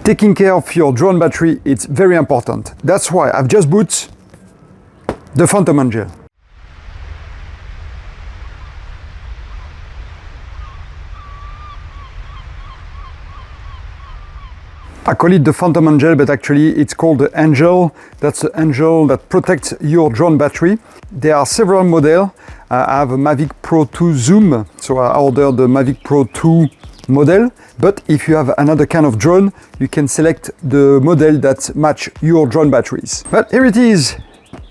Taking care of your drone battery, it's very important. That's why I've just bought the Phantom Angel. I call it the Phantom Angel, but actually it's called the Angel. That's the Angel that protects your drone battery. There are several models. I have a Mavic Pro 2 Zoom, so I ordered the Mavic Pro 2 model. But if you have another kind of drone, you can select the model that match your drone batteries. But here it is.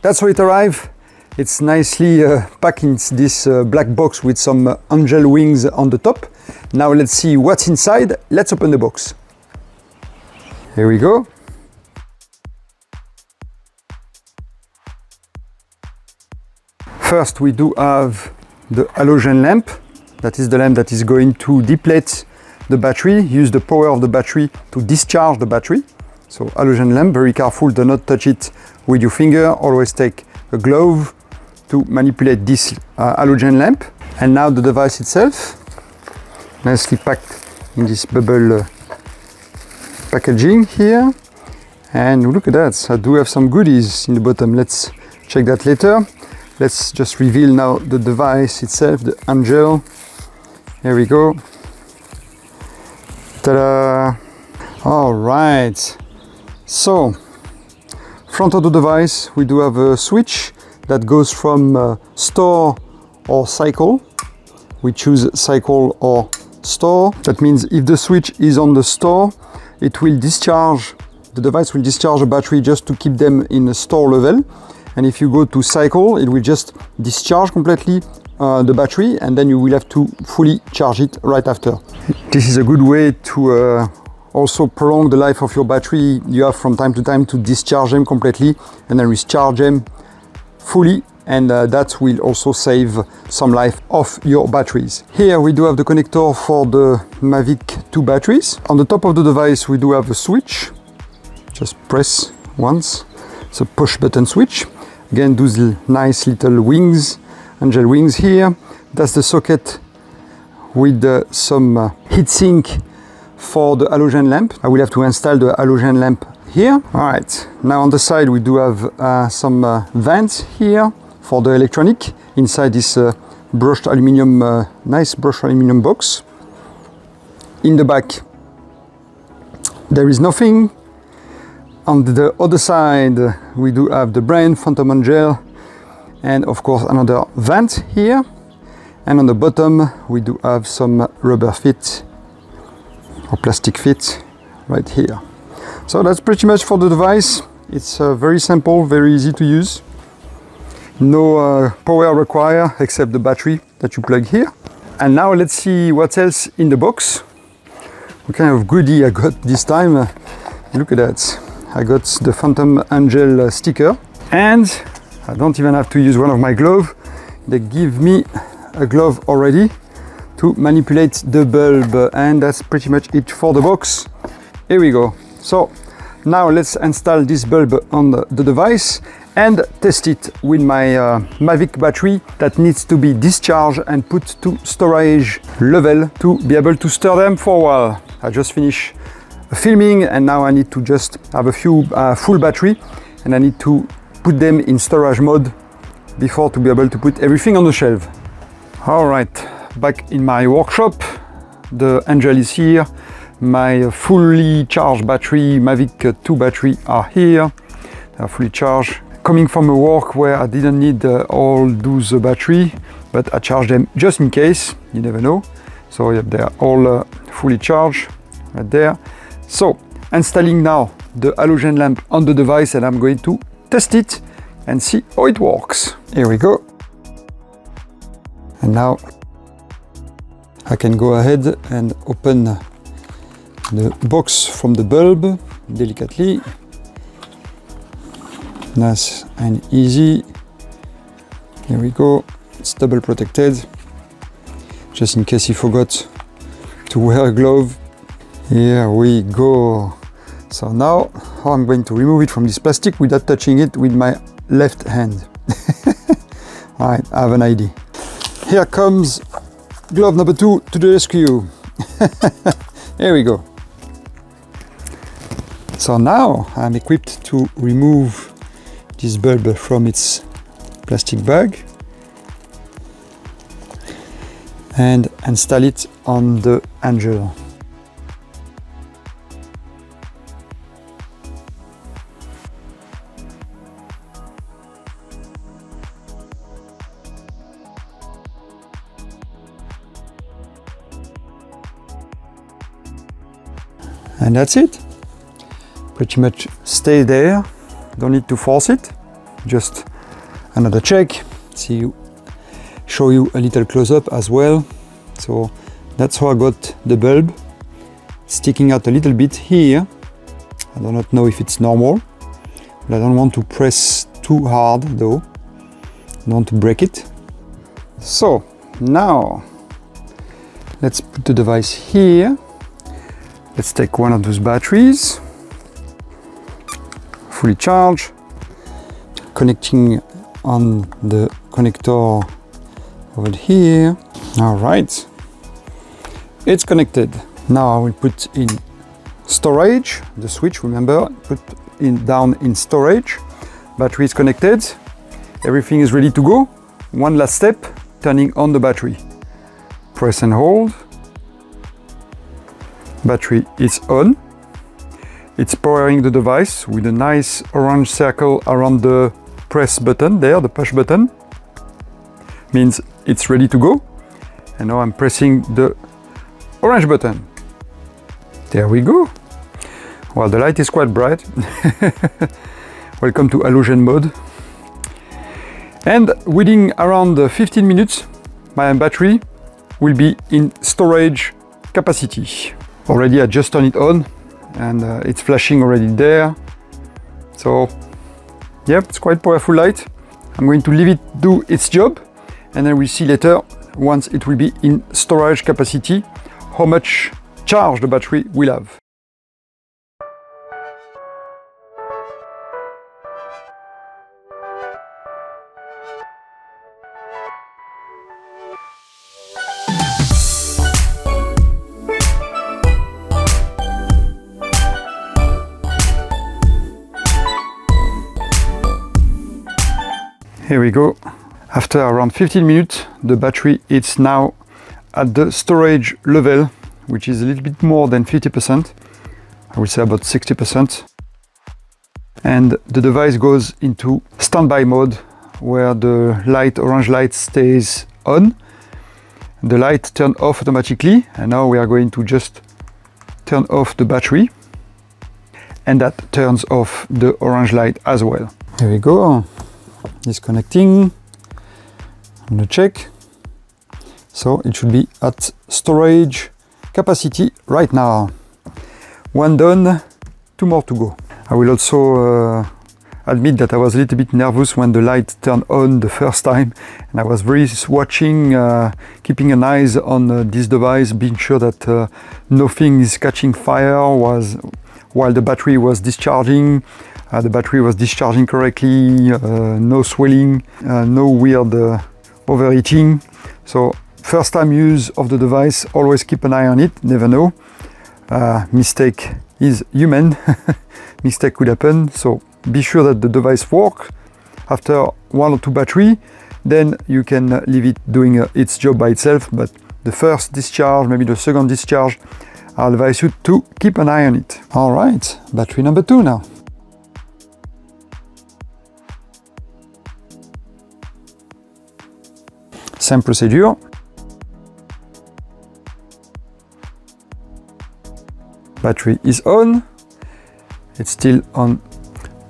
That's how it arrived. It's nicely packed in this black box with some angel wings on the top. Now let's see what's inside. Let's open the box. Here we go. First we do have the halogen lamp. That is the lamp that is going to deplete the battery, use the power of the battery to discharge the battery. So halogen lamp, very careful, do not touch it with your finger. Always take a glove to manipulate this halogen lamp. And now the device itself, nicely packed in this bubble packaging here. And look at that, I do have some goodies in the bottom. Let's check that later. Let's just reveal now the device itself, the Angel. Here we go. Ta-da! All right. So, front of the device, we do have a switch that goes from store or cycle. We choose cycle or store. That means if the switch is on the store, it will discharge, the device will discharge the battery just to keep them in a store level. And if you go to cycle, it will just discharge completely the battery, and then you will have to fully charge it right after. This is a good way to also prolong the life of your battery. You have from time to time to discharge them completely and then recharge them fully, and that will also save some life of your batteries. Here we do have the connector for the Mavic 2 batteries. On the top of the device we do have a switch. Just press once. It's a push button switch. Again, those nice little wings, angel wings here. That's the socket with some heatsink for the halogen lamp. I will have to install the halogen lamp here. All right, now on the side we do have some vents here for the electronic inside this brushed aluminum, nice brushed aluminum box. In the back there is nothing. On the other side we do have the brand Phantom Angel, and of course another vent here. And on the bottom we do have some rubber fit or plastic fit right here. So that's pretty much for the device. It's very simple, very easy to use. No power required except the battery that you plug here. And now let's see what else in the box. What kind of goodie I got this time. Look at that. I got the Phantom Angel sticker, and I don't even have to use one of my gloves. They give me a glove already to manipulate the bulb, and that's pretty much it for the box. Here we go. So now let's install this bulb on the device and test it with my Mavic battery that needs to be discharged and put to storage level to be able to store them for a while. I just finished filming and now I need to just have a few full battery, and I need to put them in storage mode before to be able to put everything on the shelf. All right, back in my workshop, the Angel is here. My fully charged battery, Mavic 2 battery are here. They are fully charged. Coming from a work where I didn't need all those battery, but I charged them just in case, you never know. So yeah, they are all fully charged right there. So installing now the halogen lamp on the device, and I'm going to test it and see how it works. Here we go. And now I can go ahead and open the box from the bulb delicately. Nice and easy. Here we go. It's double protected, just in case you forgot to wear a glove. Here we go. So now I'm going to remove it from this plastic without touching it with my left hand. All right, I have an idea. Here comes glove number 2 to the rescue. Here we go. So now I'm equipped to remove this bulb from its plastic bag and install it on the Angel. And that's it. Pretty much stay there. Don't need to force it. Just another check. Show you a little close-up as well. So that's how I got the bulb sticking out a little bit here. I do not know if it's normal, but I don't want to press too hard though. I don't want to break it. So now let's put the device here. Let's take one of those batteries, fully charged, connecting on the connector over here. All right, it's connected. Now I will put in storage, the switch, remember, put down in storage. Battery is connected, everything is ready to go. One last step, turning on the battery. Press and hold. Battery is on. It's powering the device with a nice orange circle around the press button there, the push button. Means it's ready to go. And now I'm pressing the orange button. There we go. Well, the light is quite bright. Welcome to halogen mode. And within around 15 minutes, my battery will be in storage capacity. Already I just turned it on and it's flashing already there. So yeah, it's quite powerful light. I'm going to leave it do its job and then we'll see later, once it will be in storage capacity, how much charge the battery will have. Here we go. After around 15 minutes, the battery is now at the storage level, which is a little bit more than 50%. I would say about 60%. And the device goes into standby mode, where the light, orange light, stays on. The light turns off automatically, and now we are going to just turn off the battery. And that turns off the orange light as well. Here we go. Disconnecting. I'm gonna check. So it should be at storage capacity right now. One done, two more to go. I will also admit that I was a little bit nervous when the light turned on the first time, and I was very watching, keeping an eye on this device, being sure that nothing is catching fire while the battery was discharging. The battery was discharging correctly, no swelling, no weird overheating. So first time use of the device, always keep an eye on it, never know. Mistake is human, mistake could happen. So be sure that the device works. After one or two battery, then you can leave it doing its job by itself. But the first discharge, maybe the second discharge, I'll advise you to keep an eye on it. All right, battery number 2 now. Same procedure. Battery is on. It's still on.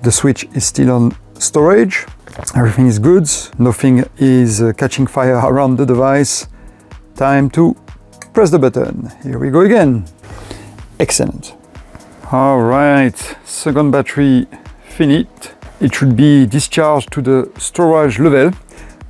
The switch is still on storage. Everything is good. Nothing is catching fire around the device. Time to press the button. Here we go again. Excellent. All right. Second battery finished. It should be discharged to the storage level,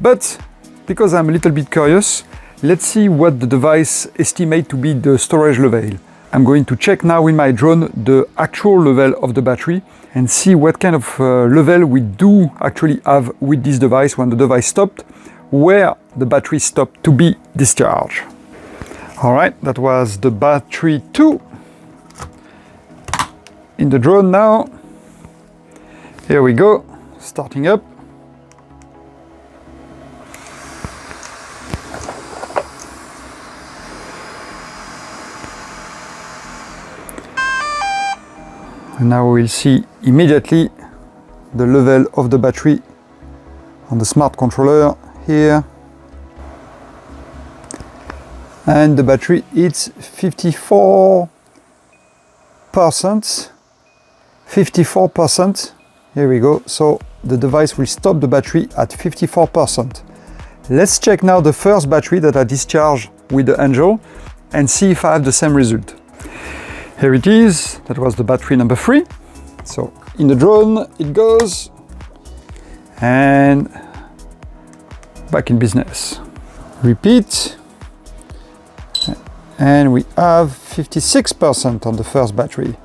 but because I'm a little bit curious, let's see what the device estimates to be the storage level. I'm going to check now with my drone the actual level of the battery and see what kind of level we do actually have with this device when the device stopped, where the battery stopped to be discharged. All right, that was the battery 2 in the drone now. Here we go, starting up. And now we will see immediately the level of the battery on the smart controller here. And the battery is 54%. 54%. Here we go. So the device will stop the battery at 54%. Let's check now the first battery that I discharged with the Angel and see if I have the same result. Here it is. That was the battery number 3. So in the drone it goes, and back in business. Repeat. And we have 56% on the first battery.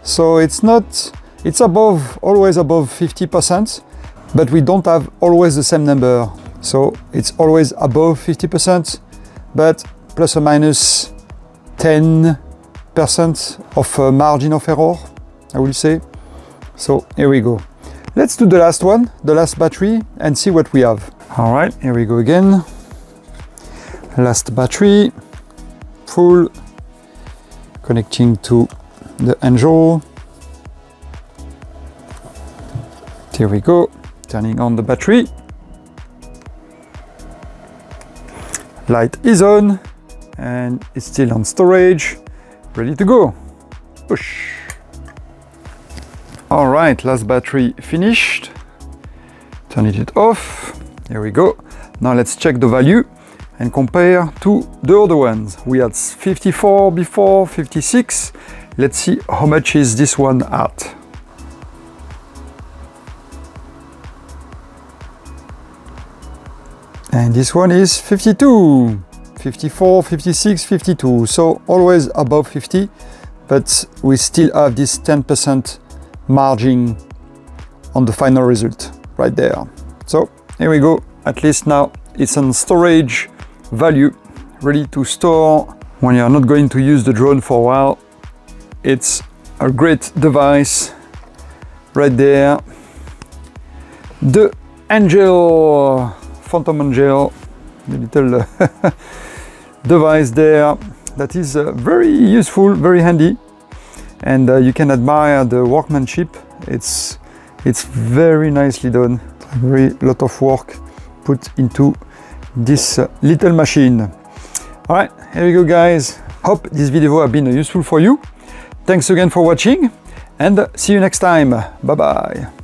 So it's always above 50%, but we don't have always the same number. So it's always above 50%, but plus or minus 10% of margin of error, I will say. So here we go. Let's do the last one, the last battery, and see what we have. All right, here we go again. Last battery. Full, connecting to the Angel. Here we go, turning on the battery. Light is on, and it's still on storage, ready to go. Push. All right, last battery finished. Turning it off. Here we go. Now let's check the value and compare to the other ones. We had 54 before, 56. Let's see how much is this one at. And this one is 52, 54, 56, 52. So always above 50, but we still have this 10% margin on the final result right there. So here we go. At least now it's on storage value, ready to store when you are not going to use the drone for a while. It's a great device right there. The Angel, Phantom Angel, the little device there that is very useful, very handy, and you can admire the workmanship. It's very nicely done. Very lot of work put into this little machine. All right, here we go, guys. Hope this video has been useful for you. Thanks again for watching, and see you next time. Bye bye.